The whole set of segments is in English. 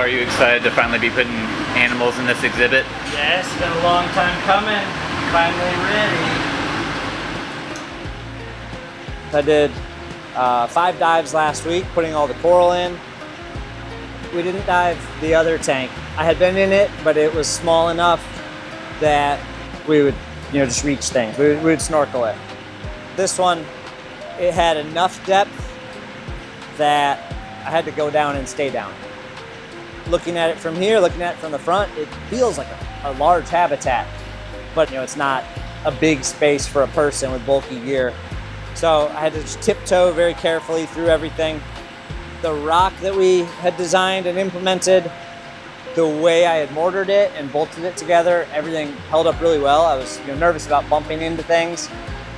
are you excited to finally be putting animals in this exhibit? Yeah, it's been a long time coming. Finally ready. I did 5 dives last week, putting all the coral in. We didn't dive the other tank. I had been in it, but it was small enough that we would, just reach things. We would snorkel it. This one, it had enough depth that I had to go down and stay down. Looking at it from here, looking at it from the front, it feels like a large habitat, but it's not a big space for a person with bulky gear. So I had to just tiptoe very carefully through everything. The rock that we had designed and implemented, the way I had mortared it and bolted it together, everything held up really well. I was nervous about bumping into things,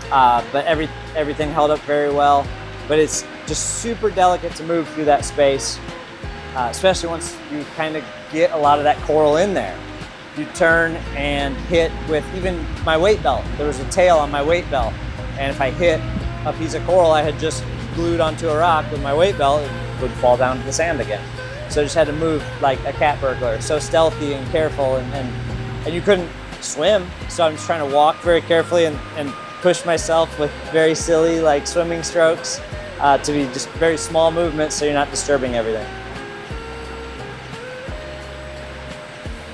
but everything held up very well. But it's just super delicate to move through that space, especially once you kind of get a lot of that coral in there. You turn and hit with even my weight belt. There was a tail on my weight belt, and if I hit a piece of coral I had just glued onto a rock with my weight belt, it would fall down to the sand again. So I just had to move like a cat burglar, so stealthy and careful, and you couldn't swim, so I'm just trying to walk very carefully and push myself with very silly like swimming strokes to be just very small movements so you're not disturbing everything.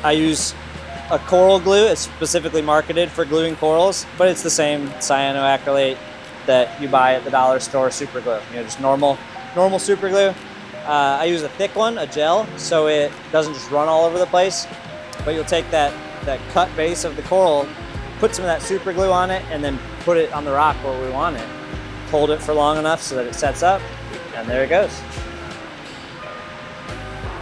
I use a coral glue. It's specifically marketed for gluing corals, but it's the same cyanoacrylate that you buy at the dollar store super glue. Just normal super glue. I use a thick one, a gel, so it doesn't just run all over the place. But you'll take that cut base of the coral, put some of that super glue on it, and then put it on the rock where we want it. Hold it for long enough so that it sets up, and there it goes.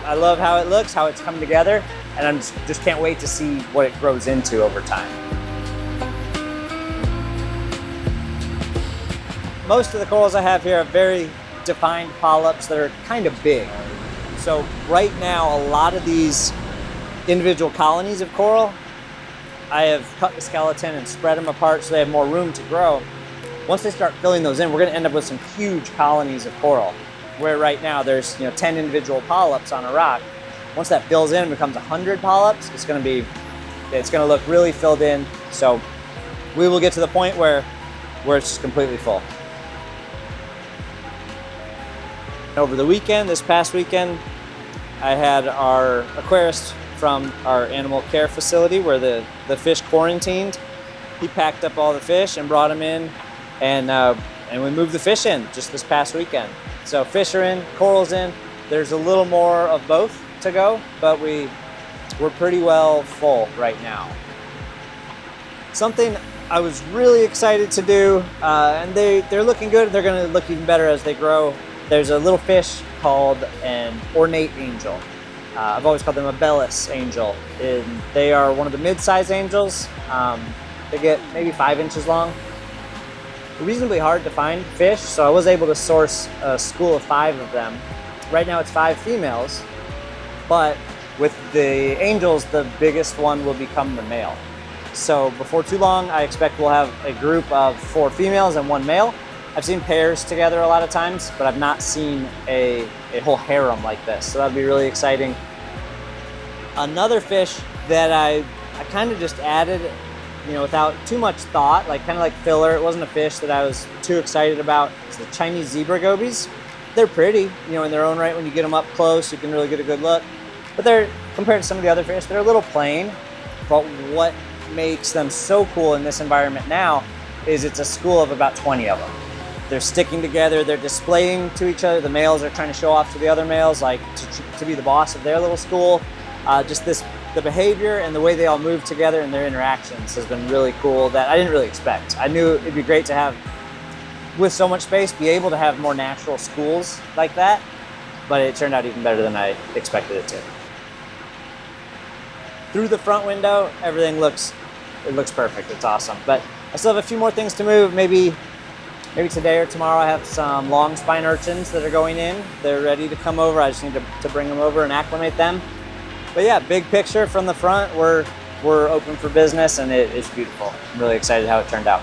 I love how it looks, how it's come together, and I just can't wait to see what it grows into over time. Most of the corals I have here have very defined polyps that are kind of big. So right now, a lot of these individual colonies of coral, I have cut the skeleton and spread them apart so they have more room to grow. Once they start filling those in, we're going to end up with some huge colonies of coral, where right now there's 10 individual polyps on a rock. Once that fills in and becomes 100 polyps, it's going to look really filled in. So we will get to the point where it's just completely full. Over the weekend, this past weekend, I had our aquarist from our animal care facility where the fish quarantined. He packed up all the fish and brought them in, and we moved the fish in just this past weekend. So fish are in, coral's in. There's a little more of both to go, but we're pretty well full right now. Something I was really excited to do, and they're looking good. They're going to look even better as they grow. There's a little fish called an ornate angel. I've always called them a Bellis angel. They are one of the mid-size angels. They get maybe 5 inches long. Reasonably hard to find fish, so I was able to source a school of 5 of them. Right now it's 5 females, but with the angels, the biggest one will become the male. So before too long, I expect we'll have a group of 4 females and 1 male. I've seen pairs together a lot of times, but I've not seen a whole harem like this, so that'd be really exciting. Another fish that I kind of just added, without too much thought, kind of like filler. It wasn't a fish that I was too excited about. It's the Chinese zebra gobies. They're pretty, in their own right. When you get them up close, you can really get a good look. But they're, compared to some of the other fish, they're a little plain. But what makes them so cool in this environment now is it's a school of about 20 of them. They're sticking together, they're displaying to each other. The males are trying to show off to the other males, to be the boss of their little school. The behavior and the way they all move together and their interactions has been really cool that I didn't really expect. I knew it'd be great to have, with so much space, be able to have more natural schools like that, but it turned out even better than I expected it to. Through the front window, everything looks perfect. It's awesome. But I still have a few more things to move. Maybe today or tomorrow I have some long spine urchins that are going in. They're ready to come over. I just need to bring them over and acclimate them. But yeah, big picture from the front. We're open for business and it's beautiful. I'm really excited how it turned out.